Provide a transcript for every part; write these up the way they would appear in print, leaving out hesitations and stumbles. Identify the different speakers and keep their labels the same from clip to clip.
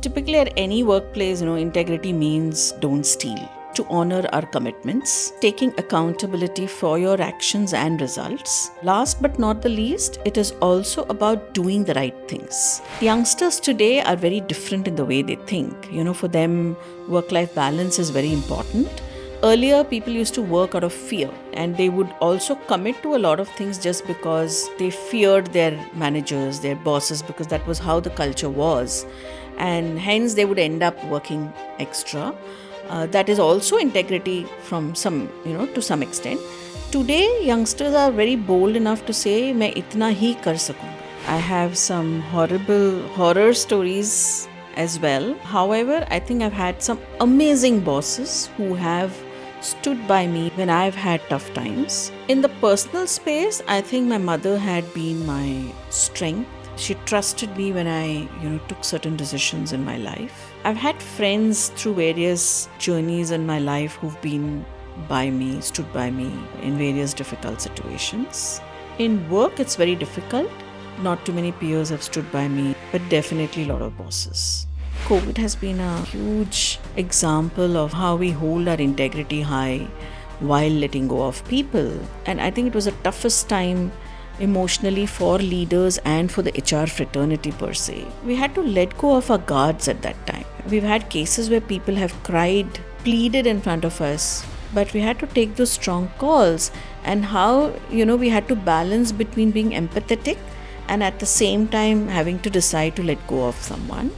Speaker 1: Typically, at any workplace, integrity means don't steal. To honor our commitments, taking accountability for your actions and results. Last but not the least, it is also about doing the right things. Youngsters today are very different in the way they think. For them, work-life balance is very important. Earlier, people used to work out of fear, and they would also commit to a lot of things just because they feared their managers, their bosses, because that was how the culture was. And hence, they would end up working extra. That is also integrity from to some extent. Today, youngsters are very bold enough to say, "मैं इतना ही कर सकूँगा." I have some horror stories as well. However, I think I've had some amazing bosses who have stood by me when I've had tough times. In the personal space, I think my mother had been my strength. She trusted me when I, took certain decisions in my life. I've had friends through various journeys in my life who've been by me, stood by me in various difficult situations. In work, it's very difficult. Not too many peers have stood by me, but definitely a lot of bosses. COVID has been a huge example of how we hold our integrity high while letting go of people. And I think it was the toughest time emotionally for leaders and for the HR fraternity per se. We had to let go of our guards at that time. We've had cases where people have cried, pleaded in front of us, but we had to take those strong calls, and how, we had to balance between being empathetic and at the same time having to decide to let go of someone.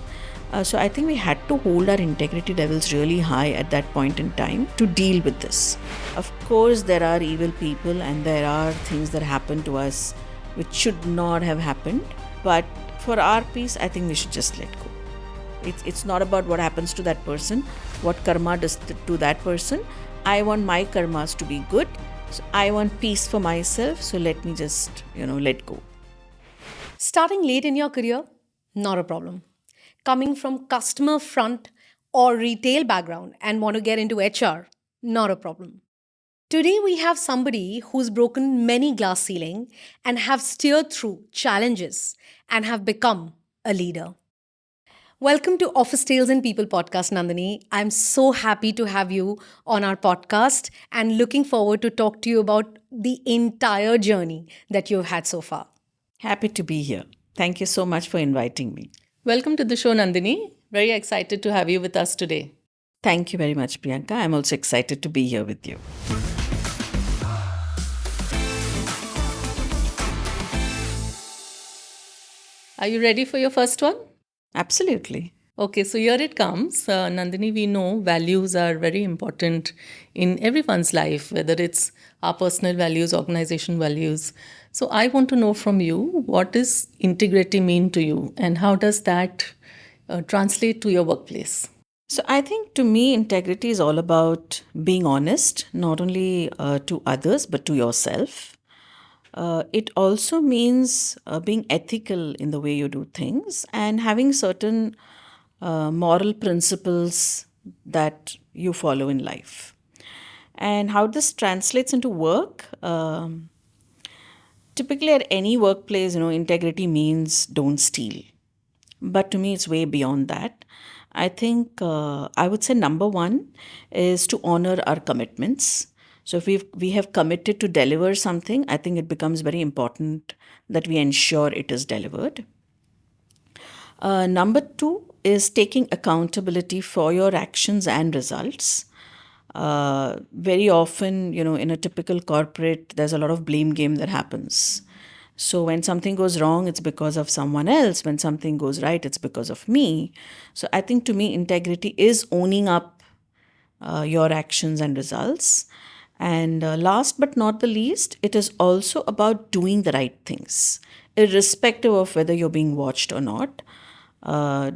Speaker 1: So I think we had to hold our integrity levels really high at that point in time to deal with this. Of course, there are evil people and there are things that happen to us which should not have happened. But for our peace, I think we should just let go. It's not about what happens to that person, what karma does to that person. I want my karmas to be good. So I want peace for myself. So let me just, let go.
Speaker 2: Starting late in your career, not a problem. Coming from customer front or retail background and want to get into HR, not a problem. Today we have somebody who's broken many glass ceiling and have steered through challenges and have become a leader. Welcome to Office Tales and People podcast, Nandini. I'm so happy to have you on our podcast and looking forward to talk to you about the entire journey that you've had so far.
Speaker 1: Happy to be here. Thank you so much for inviting me.
Speaker 3: Welcome to the show, Nandini. Very excited to have you with us today.
Speaker 1: Thank you very much, Priyanka. I'm also excited to be here with you.
Speaker 3: Are you ready for your first one?
Speaker 1: Absolutely.
Speaker 3: Okay, so here it comes. Nandini, we know values are very important in everyone's life, whether it's our personal values, organization values. So I want to know from you, what does integrity mean to you and how does that translate to your workplace?
Speaker 1: So I think to me, integrity is all about being honest, not only to others, but to yourself. It also means being ethical in the way you do things and having certain moral principles that you follow in life. And how this translates into work, typically at any workplace, integrity means don't steal. But to me, it's way beyond that. I think I would say number one is to honor our commitments. So if we have committed to deliver something, I think it becomes very important that we ensure it is delivered. Number two is taking accountability for your actions and results. Very often, in a typical corporate, there's a lot of blame game that happens. So when something goes wrong, it's because of someone else. When something goes right, it's because of me. So I think to me, integrity is owning up your actions and results. And last but not the least, it is also about doing the right things, irrespective of whether you're being watched or not.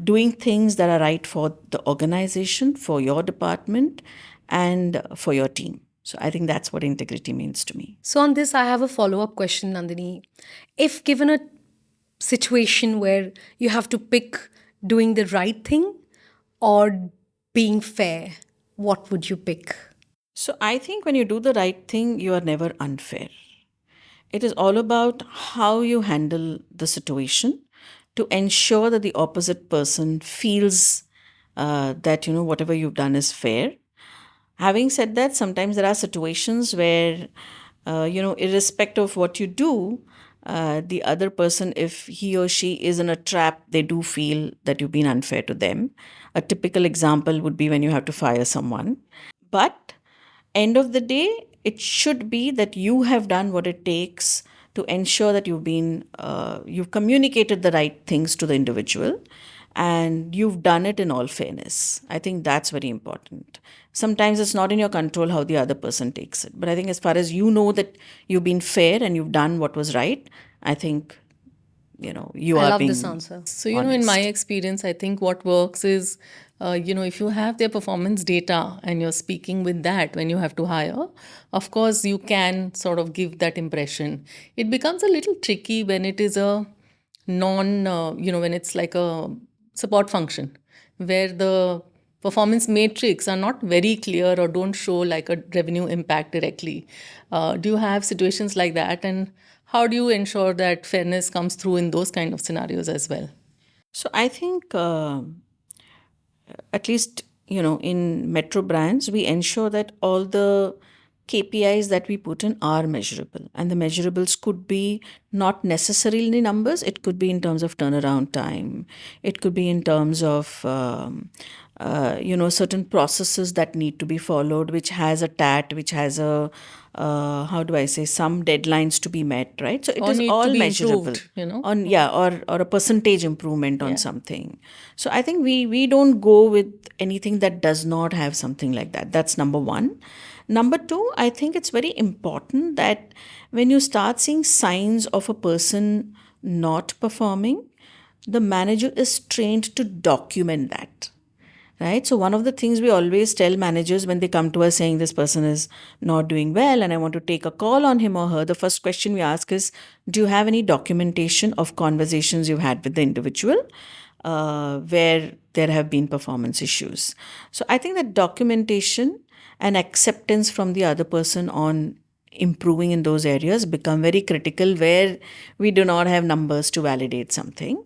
Speaker 1: Doing things that are right for the organization, for your department, and for your team. So I think that's what integrity means to me.
Speaker 2: So, on this, I have a follow up question, Nandini. If given a situation where you have to pick doing the right thing or being fair, what would you pick?
Speaker 1: So I think when you do the right thing, you are never unfair. It is all about how you handle the situation to ensure that the opposite person feels that, whatever you've done is fair. Having said that, sometimes there are situations where, irrespective of what you do, the other person, if he or she is in a trap, they do feel that you've been unfair to them. A typical example would be when you have to fire someone. But end of the day, it should be that you have done what it takes to ensure that you've communicated the right things to the individual, and you've done it in all fairness. I think that's very important. Sometimes it's not in your control how the other person takes it, but I think as far as you know that you've been fair and you've done what was right, I think you
Speaker 2: I
Speaker 1: are
Speaker 2: love
Speaker 1: being
Speaker 2: this answer.
Speaker 3: So, in my
Speaker 1: honest.
Speaker 3: experience, I think what works is, if you have their performance data and you're speaking with that when you have to hire, of course, you can sort of give that impression. It becomes a little tricky when it is a when it's like a support function where the performance matrix are not very clear or don't show like a revenue impact directly. Do you have situations like that? And how do you ensure that fairness comes through in those kind of scenarios as well?
Speaker 1: So I think at least in metro brands, we ensure that all the KPIs that we put in are measurable, and the measurables could be not necessarily numbers. It could be in terms of turnaround time, it could be in terms of certain processes that need to be followed, which has a tat, which has a how do I say, some deadlines to be met, right? So it
Speaker 3: Or
Speaker 1: is
Speaker 3: need to
Speaker 1: all
Speaker 3: be
Speaker 1: measurable
Speaker 3: improved.
Speaker 1: on, yeah, or a percentage improvement on
Speaker 3: Yeah.
Speaker 1: something. So I think we don't go with anything that does not have something like that. That's number one. Number two, I think it's very important that when you start seeing signs of a person not performing, the manager is trained to document that. Right. So, one of the things we always tell managers when they come to us saying this person is not doing well and I want to take a call on him or her, the first question we ask is, do you have any documentation of conversations you've had with the individual where there have been performance issues? So, I think that documentation and acceptance from the other person on improving in those areas become very critical, where we do not have numbers to validate something.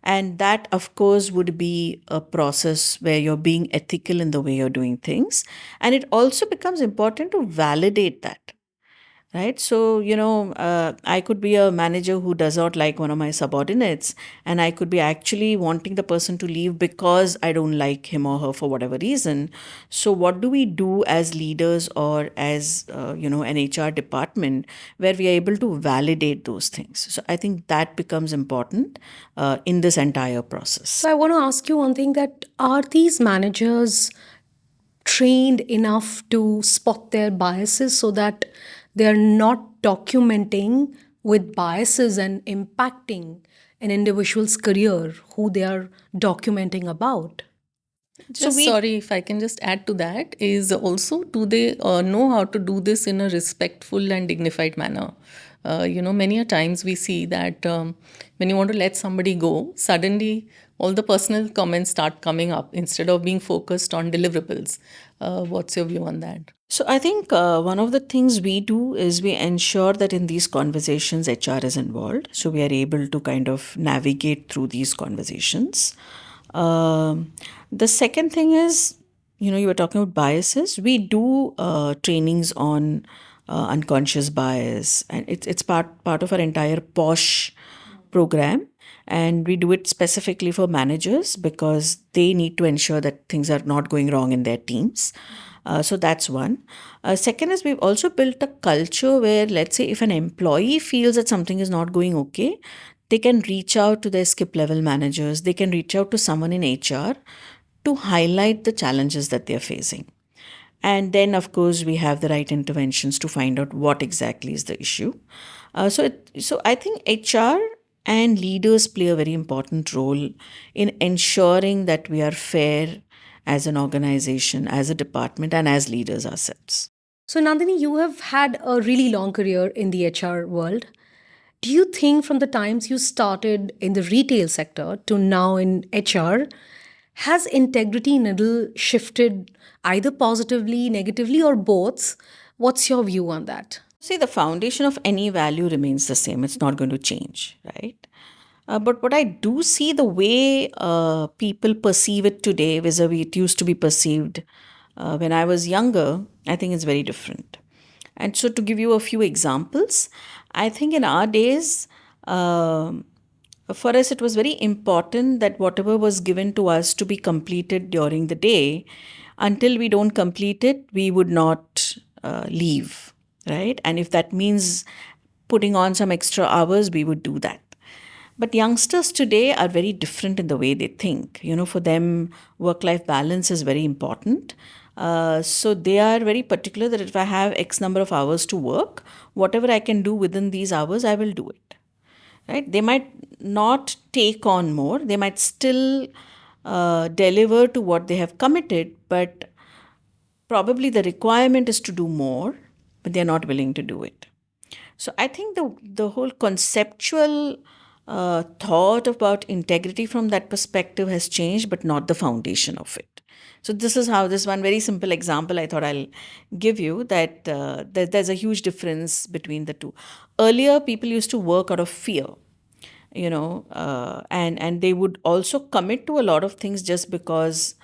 Speaker 1: And that, of course, would be a process where you're being ethical in the way you're doing things. And it also becomes important to validate that. Right. So, I could be a manager who does not like one of my subordinates, and I could be actually wanting the person to leave because I don't like him or her for whatever reason. So, what do we do as leaders or as, an HR department where we are able to validate those things? So, I think that becomes important in this entire process.
Speaker 2: So I want to ask you one thing, that are these managers trained enough to spot their biases so that they're not documenting with biases and impacting an individual's career who they are documenting about?
Speaker 3: Just sorry if I can just add to that, is also, do they know how to do this in a respectful and dignified manner? Many a times we see that when you want to let somebody go, suddenly all the personal comments start coming up instead of being focused on deliverables. What's your view on that?
Speaker 1: So I think one of the things we do is we ensure that in these conversations, HR is involved. So we are able to kind of navigate through these conversations. The second thing is, you were talking about biases. We do trainings on unconscious bias, and it's part of our entire POSH program. And we do it specifically for managers because they need to ensure that things are not going wrong in their teams. So that's one. Second is, we've also built a culture where, let's say, if an employee feels that something is not going okay, they can reach out to their skip level managers, they can reach out to someone in HR to highlight the challenges that they're facing. And then, of course, we have the right interventions to find out what exactly is the issue. So I think HR and leaders play a very important role in ensuring that we are fair as an organization, as a department, and as leaders ourselves.
Speaker 2: So, Nandini, you have had a really long career in the HR world. Do you think from the times you started in the retail sector to now in HR, has integrity needle shifted either positively, negatively, or both? What's your view on that?
Speaker 1: See, the foundation of any value remains the same. It's not going to change, right? But what I do see, the way people perceive it today vis-a-vis it used to be perceived when I was younger, I think it's very different. And so, to give you a few examples, I think in our days, for us, it was very important that whatever was given to us to be completed during the day, until we don't complete it, we would not leave, right? And if that means putting on some extra hours, we would do that. But youngsters today are very different in the way they think. For them, work life balance is very important. So they are very particular that if I have X number of hours to work, whatever I can do within these hours, I will do it. Right? They might not take on more, they might still deliver to what they have committed, but probably the requirement is to do more, but they're not willing to do it. So I think the whole conceptual thought about integrity from that perspective has changed, but not the foundation of it. So this is how this one very simple example I thought I'll give you, that there's a huge difference between the two. Earlier, people used to work out of fear, and they would also commit to a lot of things just because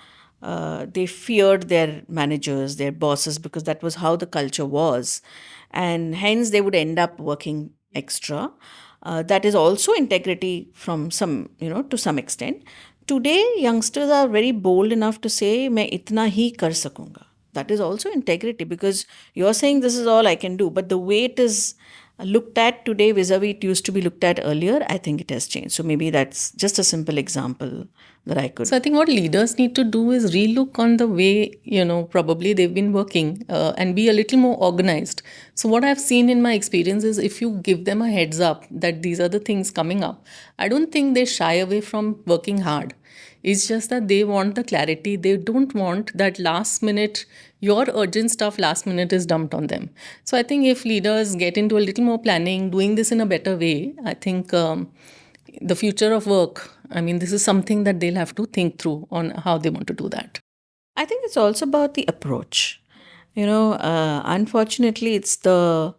Speaker 1: they feared their managers, their bosses, because that was how the culture was. And hence they would end up working extra. That is also integrity from some, to some extent. Today, youngsters are very bold enough to say, "मैं इतना ही कर सकूंगा." That is also integrity, because you're saying this is all I can do. But the way it is looked at today vis-a-vis it used to be looked at earlier, I think it has changed. So maybe that's just a simple example that I could.
Speaker 3: So I think what leaders need to do is relook on the way, probably they've been working and be a little more organized. So what I've seen in my experience is if you give them a heads up that these are the things coming up, I don't think they shy away from working hard. It's just that they want the clarity. They don't want that last minute, your urgent stuff last minute is dumped on them. So I think if leaders get into a little more planning, doing this in a better way, I think the future of work, I mean, this is something that they'll have to think through on how they want to do that.
Speaker 1: I think it's also about the approach. Unfortunately, it's still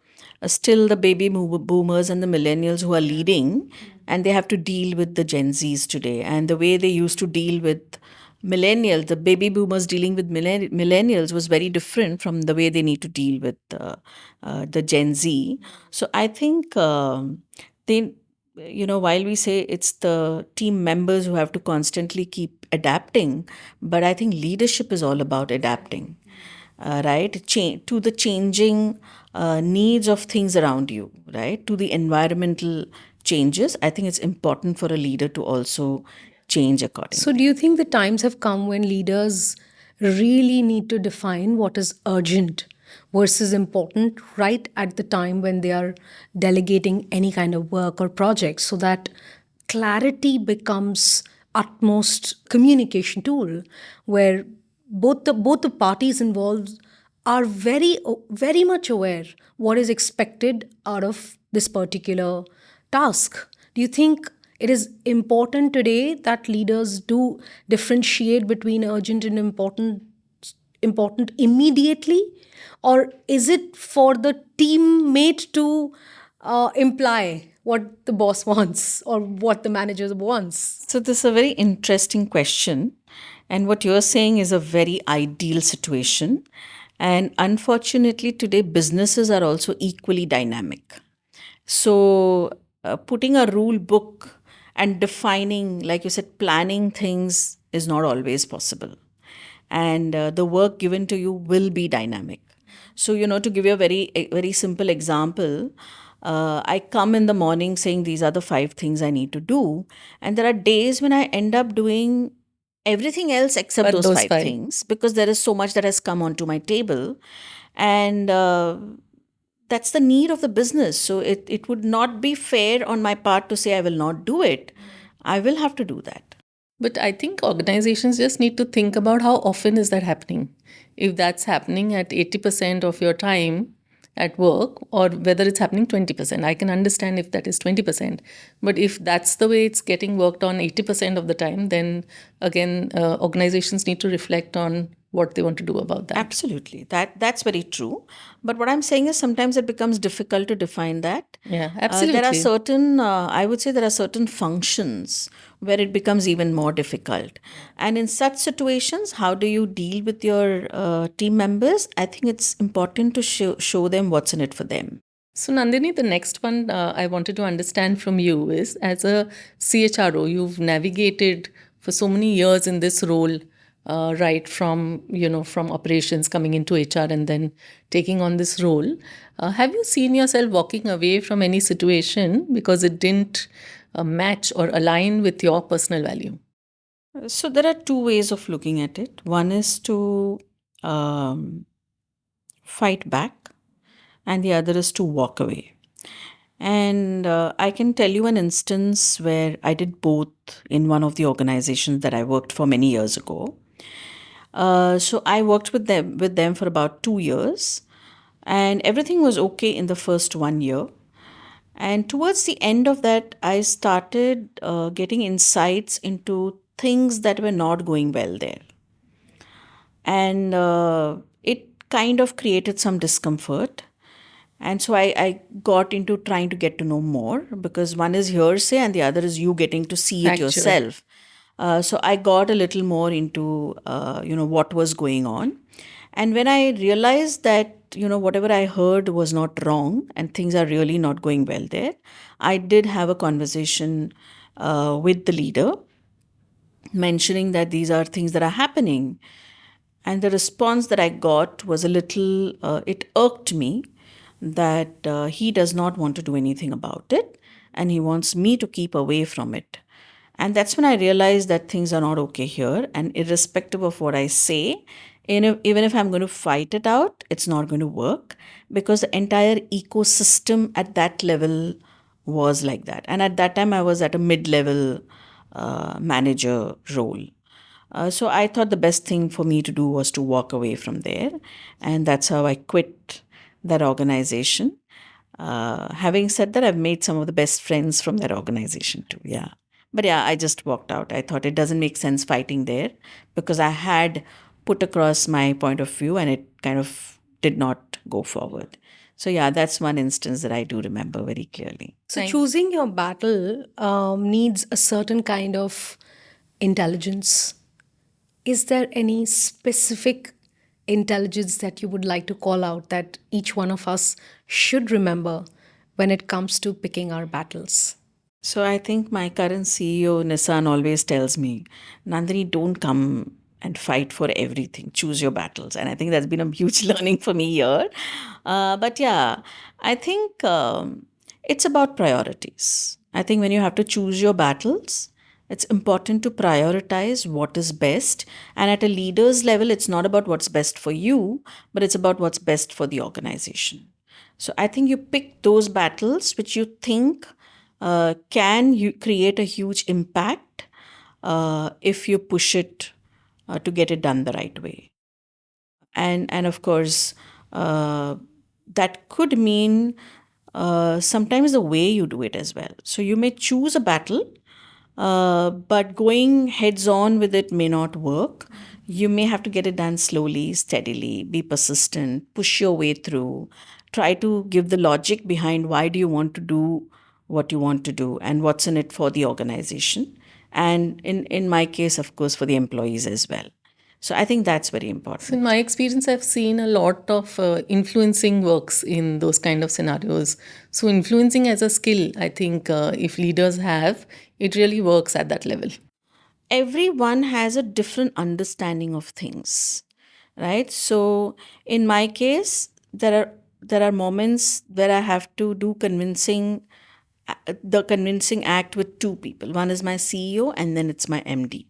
Speaker 1: the baby boomers and the millennials who are leading, and they have to deal with the Gen Zs today. And the way they used to deal with millennials, the baby boomers dealing with millennials was very different from the way they need to deal with the Gen Z. So I think they, while we say it's the team members who have to constantly keep adapting, but I think leadership is all about adapting, right? To the changing needs of things around you, right? To the environmental changes. I think it's important for a leader to also change accordingly.
Speaker 2: So, do you think the times have come when leaders really need to define what is urgent versus important right at the time when they are delegating any kind of work or project, so that clarity becomes utmost communication tool where both the parties involved are very much aware what is expected out of this particular task? Do you think it is important today that leaders do differentiate between urgent and important immediately, or is it for the teammate to imply what the boss wants or what the manager wants?
Speaker 1: So, this is a very interesting question. And what you're saying is a very ideal situation. And unfortunately, today businesses are also equally dynamic. So, putting a rule book and defining, like you said, planning things is not always possible. And the work given to you will be dynamic. So, to give you a very simple example, I come in the morning saying these are the 5 things I need to do. And there are days when I end up doing everything else except
Speaker 3: But
Speaker 1: those
Speaker 3: those
Speaker 1: 5
Speaker 3: five.
Speaker 1: things, because there is so much that has come onto my table. And that's the need of the business. So it would not be fair on my part to say I will not do it. I will have to do that.
Speaker 3: But I think organizations just need to think about how often is that happening. If that's happening at 80% of your time at work, or whether it's happening 20%. I can understand if that is 20%. But if that's the way it's getting worked on 80% of the time, then again, organizations need to reflect on what they want to do about that.
Speaker 1: Absolutely. That's very true. But what I'm saying is sometimes it becomes difficult to define that.
Speaker 3: Yeah,
Speaker 1: There are
Speaker 3: absolutely.
Speaker 1: certain, I would say, there are certain functions where it becomes even more difficult. And in such situations, how do you deal with your team members? I think it's important to show them what's in it for them.
Speaker 3: So, Nandini, the next one I wanted to understand from you is, as a CHRO, you've navigated for so many years in this role, right from from operations coming into HR and then taking on this role. Have you seen yourself walking away from any situation because it didn't match or align with your personal value?
Speaker 1: So there are two ways of looking at it. One is to um, fight back, and the other is to walk away. And I can tell you an instance where I did both in one of the organizations that I worked for many years ago. So I worked with them for about 2 years, and everything was okay in the first 1 year. And towards the end of that, I started getting insights into things that were not going well there, and it kind of created some discomfort. And so I got into trying to get to know more, because one is hearsay and the other is you getting to see it
Speaker 3: Factual.
Speaker 1: yourself. So I got a little more into what was going on, and when I realized that whatever I heard was not wrong and things are really not going well there, I did have a conversation with the leader, mentioning that these are things that are happening. And the response that I got was a little, it irked me that he does not want to do anything about it and he wants me to keep away from it. And that's when I realized that things are not okay here. And irrespective of what I say, even if I'm going to fight it out, it's not going to work, because the entire ecosystem at that level was like that. And at that time, I was at a mid level manager role. So I thought the best thing for me to do was to walk away from there. And that's how I quit that organization. Having said that, I've made some of the best friends from that organization too. Yeah. But yeah, I just walked out. I thought it doesn't make sense fighting there, because I had put across my point of view and it kind of did not go forward. So yeah, that's one instance that I do remember very clearly.
Speaker 2: So, choosing your battle needs a certain kind of intelligence. Is there any specific intelligence that you would like to call out that each one of us should remember when it comes to picking our battles?
Speaker 1: So I think my current CEO, Nissan, always tells me, Nandini, don't come and fight for everything. Choose your battles. And I think that's been a huge learning for me here. But yeah, I think it's about priorities. I think when you have to choose your battles, it's important to prioritize what is best. And at a leader's level, it's not about what's best for you, but it's about what's best for the organization. So I think you pick those battles which you think can you create a huge impact if you push it to get it done the right way. And of course, that could mean sometimes the way you do it as well. So you may choose a battle, but going heads on with it may not work. You may have to get it done slowly, steadily, be persistent, push your way through, try to give the logic behind why do you want to do what you want to do and what's in it for the organization. And in my case, of course, for the employees as well. So I think that's very
Speaker 3: So in
Speaker 1: important.
Speaker 3: my experience, I've seen a lot of influencing works in those kind of scenarios. So influencing as a skill, I think if leaders have, it really works at that level.
Speaker 1: Everyone has a different understanding of things, right? So in my case, there are moments where I have to do the convincing act with two people. One is my CEO and then it's my MD.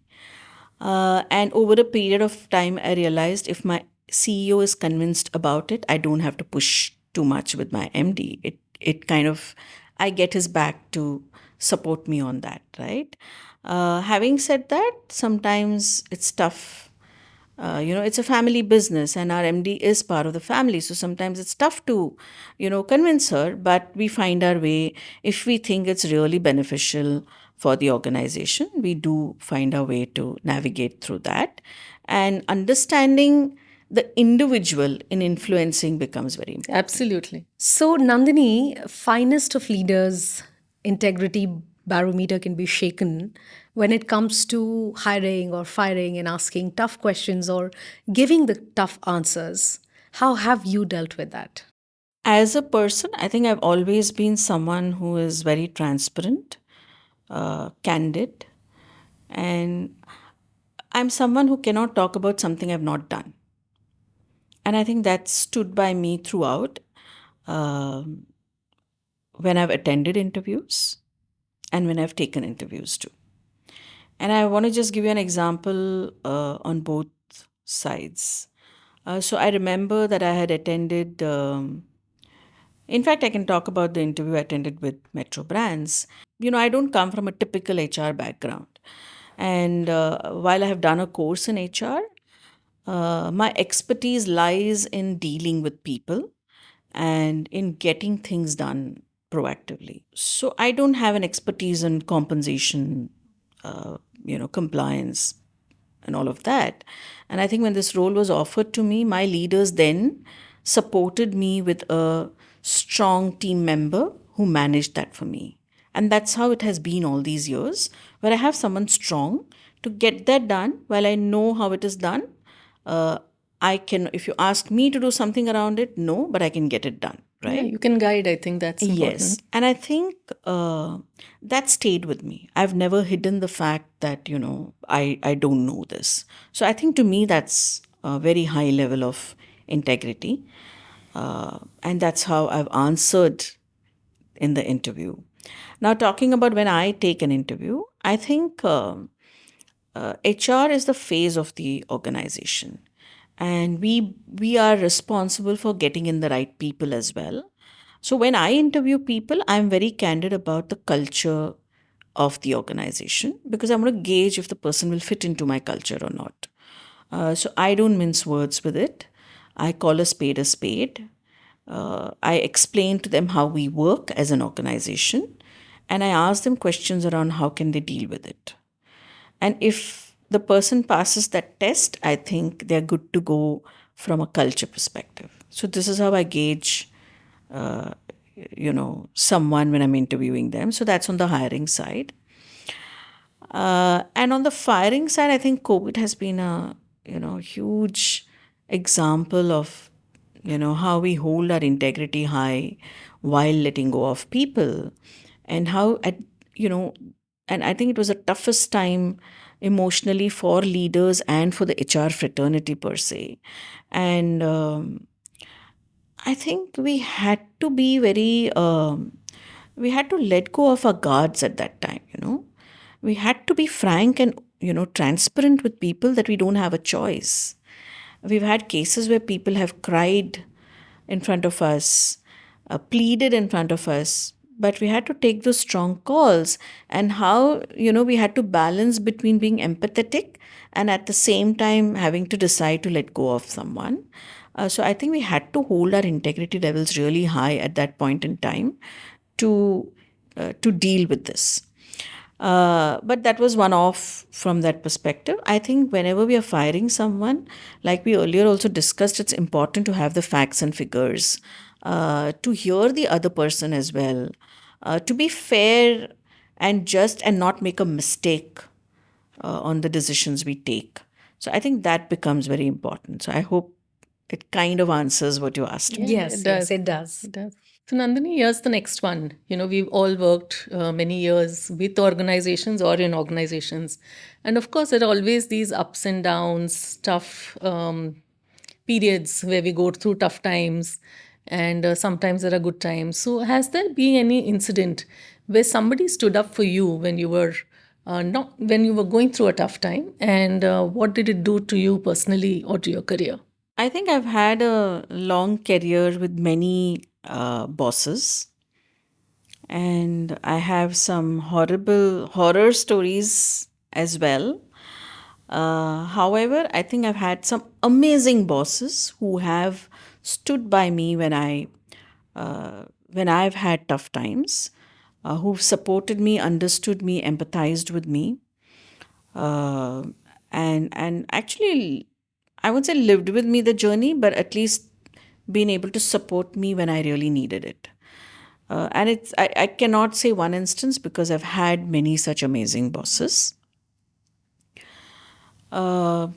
Speaker 1: And over a period of time, I realized if my CEO is convinced about it, I don't have to push too much with my MD. It kind of, I get his back to support me on that, right? Having said that, sometimes it's tough. It's a family business and our MD is part of the family. So sometimes it's tough to, convince her, but we find our way if we think it's really beneficial for the organization, we do find a way to navigate through that. And understanding the individual in influencing becomes very important.
Speaker 3: Absolutely.
Speaker 2: So, Nandini, finest of leaders, integrity barometer can be shaken when it comes to hiring or firing and asking tough questions or giving the tough answers. How have you dealt with that?
Speaker 1: As a person, I think I've always been someone who is very transparent, candid, and I'm someone who cannot talk about something I've not done. And I think that stood by me throughout, um, when I've attended interviews and when I've taken interviews too. And I want to just give you an example on both sides. So I remember that I had attended, in fact, I can talk about the interview I attended with Metro Brands. I don't come from a typical HR background. And while I have done a course in HR, my expertise lies in dealing with people and in getting things done proactively. So I don't have an expertise in compensation, compliance, and all of that. And I think when this role was offered to me, my leaders then supported me with a strong team member who managed that for me. And that's how it has been all these years, where I have someone strong to get that done while I know how it is done. Uh, I can, if you ask me to do something around it, no, but I can get it done,
Speaker 3: Yeah,
Speaker 1: right?
Speaker 3: you can guide. I think that's important.
Speaker 1: Yes. And I think that stayed with me. I've never hidden the fact that, I don't know this. So I think to me, that's a very high level of integrity. And that's how I've answered in the interview. Now, talking about when I take an interview, I think HR is the face of the organization, and we are responsible for getting in the right people as well. So when I interview people, I'm very candid about the culture of the organization because I want to gauge if the person will fit into my culture or not. So I don't mince words with it. I call a spade a spade. I explain to them how we work as an organization, and I ask them questions around how can they deal with it. And if the person passes that test, I think they're good to go from a culture perspective. So this is how I gauge, someone when I'm interviewing them. So that's on the hiring side. And on the firing side, I think COVID has been a, huge example of, how we hold our integrity high while letting go of people, and how and I think it was the toughest time emotionally for leaders and for the HR fraternity per se. And I think we had to let go of our guards at that time. We had to be frank and, transparent with people that we don't have a choice. We've had cases where people have cried in front of us, pleaded in front of us, but we had to take those strong calls. And how, we had to balance between being empathetic and at the same time having to decide to let go of someone. So I think we had to hold our integrity levels really high at that point in time to deal with this. But that was one off from that perspective. I think whenever we are firing someone, like we earlier also discussed, it's important to have the facts and figures, to hear the other person as well, to be fair and just and not make a mistake on the decisions we take. So I think that becomes very important. So I hope it kind of answers what you asked me.
Speaker 2: Yes, yes, it does.
Speaker 3: It does. So, Nandini, here's the next one. We've all worked many years with organizations or in organizations. And of course, there are always these ups and downs, tough periods where we go through tough times, and sometimes there are good times. So, has there been any incident where somebody stood up for you when you were not when you were going through a tough time, and what did it do to you personally or to your career?
Speaker 1: I think I've had a long career with many bosses, and I have some horrible horror stories as well. However, I think I've had some amazing bosses who have stood by me when I've had tough times. who've supported me, understood me, empathized with me, uh, and actually, I would say lived with me the journey, but at least been able to support me when I really needed it. And I cannot say one instance because I've had many such amazing bosses. Uh,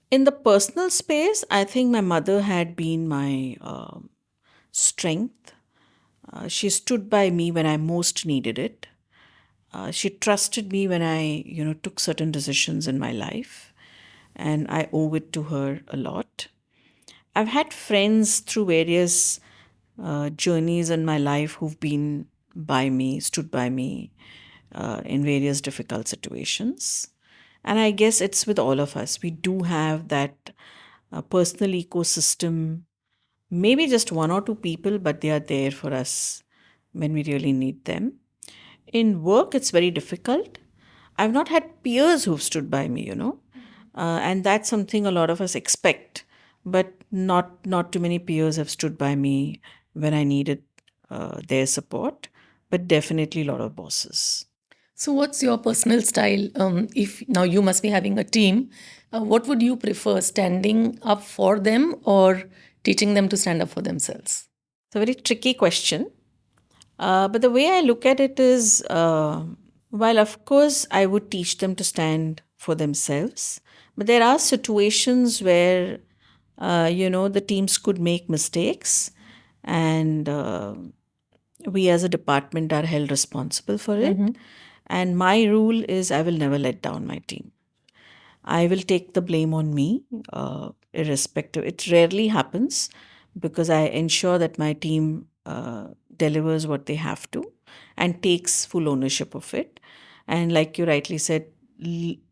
Speaker 1: in the personal space, I think my mother had been my strength. She stood by me when I most needed it. She trusted me when I, took certain decisions in my life, and I owe it to her a lot. I've had friends through various journeys in my life who've been by me, stood by me in various difficult situations. And I guess it's with all of us. We do have that personal ecosystem, maybe just one or two people, but they are there for us when we really need them. In work, it's very difficult. I've not had peers who've stood by me, and that's something a lot of us expect. But not too many peers have stood by me when I needed their support. But definitely a lot of bosses.
Speaker 3: So, what's your personal style? If now you must be having a team, what would you prefer, standing up for them or teaching them to stand up for themselves?
Speaker 1: It's a very tricky question. But the way I look at it is, while of course I would teach them to stand for themselves, but there are situations where, the teams could make mistakes, and we as a department are held responsible for it. And my rule is I will never let down my team. I will take the blame on me, irrespective. It rarely happens because I ensure that my team delivers what they have to and takes full ownership of it. And like you rightly said,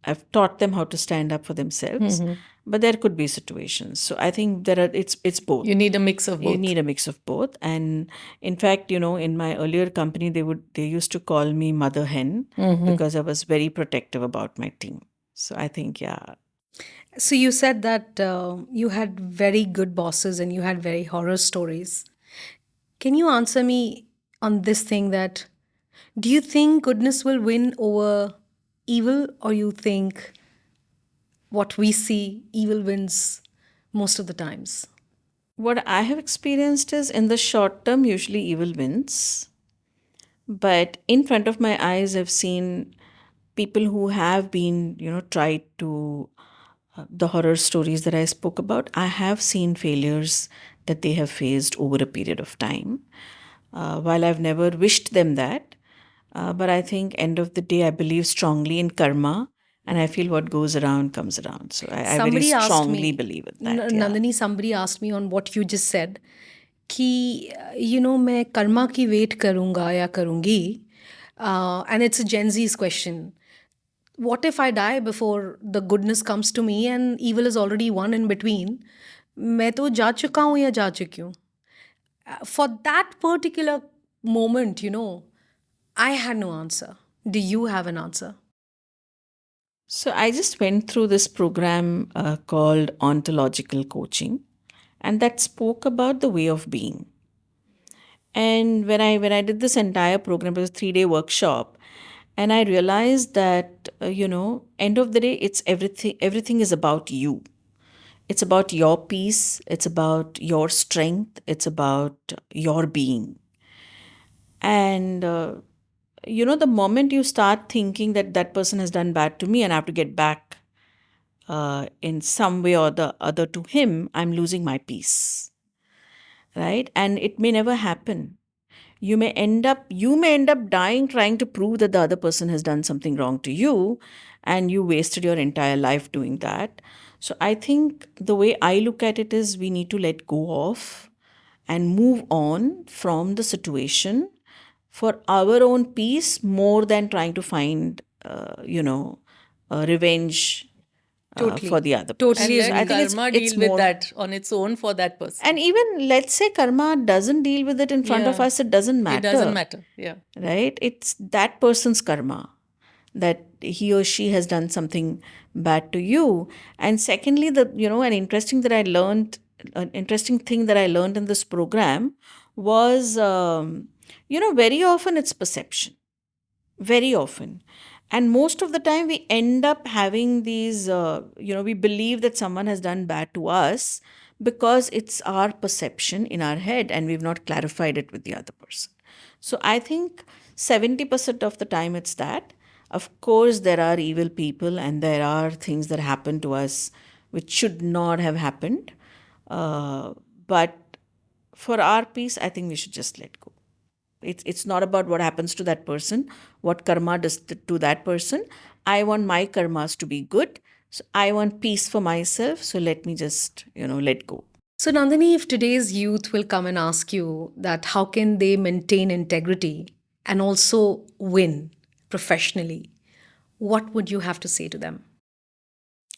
Speaker 1: I've taught them how to stand up for themselves. But there could be situations. So I think it's both.
Speaker 3: You need a mix of both.
Speaker 1: You need a mix of both. And in fact, in my earlier company, they used to call me Mother Hen because I was very protective about my team. So I think, yeah.
Speaker 2: So you said that you had very good bosses and you had very horror stories. Can you answer me on this thing that do you think goodness will win over evil, or you think what we see, evil wins most of the times?
Speaker 1: What I have experienced is in the short term, usually evil wins. But in front of my eyes, I've seen people who have been, tried to, the horror stories that I spoke about, I have seen failures that they have faced over a period of time. While I've never wished them that, but I think end of the day, I believe strongly in karma, and I feel what goes around comes around. So I very
Speaker 2: Somebody asked
Speaker 1: strongly
Speaker 2: me,
Speaker 1: believe in that. Yeah.
Speaker 2: Nandini, somebody asked me on what you just said कि मैं कर्मा की wait करूँगा या करूँगी, and it's a Gen Z's question. What if I die before the goodness comes to me and evil is already won in between? मैं तो जा चुका हूँ या जा चुकी हूँ? For that particular moment, I had no answer. Do you have an answer?
Speaker 1: So I just went through this program called Ontological Coaching, and that spoke about the way of being. And when I did this entire program, it was a 3-day workshop, and I realized that end of the day, it's everything. Everything is about you. It's about your peace. It's about your strength. It's about your being. And the moment you start thinking that that person has done bad to me and I have to get back in some way or the other to him, I'm losing my peace, right? And it may never happen. You may end up dying trying to prove that the other person has done something wrong to you, and you wasted your entire life doing that. So I think the way I look at it is we need to let go of and move on from the situation for our own peace more than trying to find revenge
Speaker 2: Totally.
Speaker 1: for the other
Speaker 2: Totally
Speaker 1: person.
Speaker 3: And
Speaker 2: agree.
Speaker 3: let
Speaker 1: I think
Speaker 3: karma
Speaker 1: it's
Speaker 3: deal with
Speaker 1: more,
Speaker 3: that on its own for that person.
Speaker 1: and even let's say karma doesn't deal with it in front of
Speaker 3: Yeah.
Speaker 1: us, it doesn't matter.
Speaker 3: It doesn't matter. Yeah.
Speaker 1: Right? It's that person's karma that he or she has done something bad to you. And secondly, an interesting that I learned, an interesting thing that I learned in this program was Very often it's perception, very often. And most of the time, we end up having these, we believe that someone has done bad to us because it's our perception in our head and we've not clarified it with the other person. So I think 70% of the time it's that. Of course, there are evil people and there are things that happen to us which should not have happened. But for our peace, I think we should just let go. It's not about what happens to that person, what karma does to that person. I want my karmas to be good. So I want peace for myself. So let me just, let go.
Speaker 2: So, Nandini, if today's youth will come and ask you that how can they maintain integrity and also win professionally, what would you have to say to them?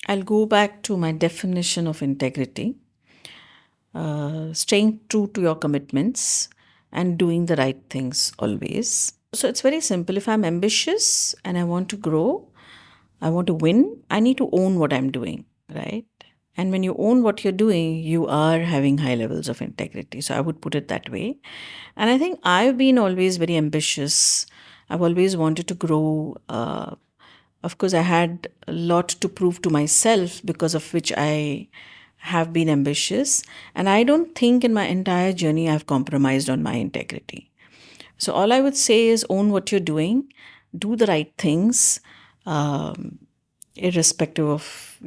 Speaker 1: I'll go back to my definition of integrity, staying true to your commitments and doing the right things always. So it's very simple. If I'm ambitious and I want to grow, I want to win, I need to own what I'm doing, right? And when you own what you're doing, you are having high levels of integrity. So I would put it that way. And I think I've been always very ambitious. I've always wanted to grow. Of course, I had a lot to prove to myself, because of which I have been ambitious. And I don't think in my entire journey I've compromised on my integrity. So all I would say is own what you're doing, do the right things, irrespective of,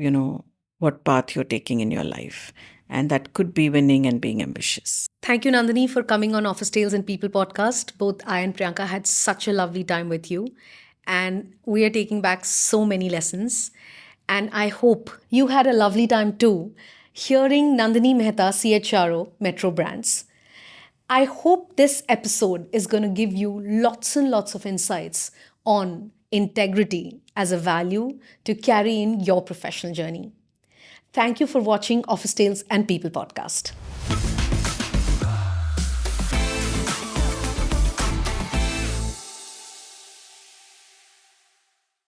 Speaker 1: what path you're taking in your life. And that could be winning and being ambitious.
Speaker 2: Thank you, Nandini, for coming on Office Tales and People podcast. Both I and Priyanka had such a lovely time with you. And we are taking back so many lessons. And I hope you had a lovely time too, hearing Nandini Mehta, CHRO, Metro Brands. I hope this episode is going to give you lots and lots of insights on integrity as a value to carry in your professional journey. Thank you for watching Office Tales and People podcast.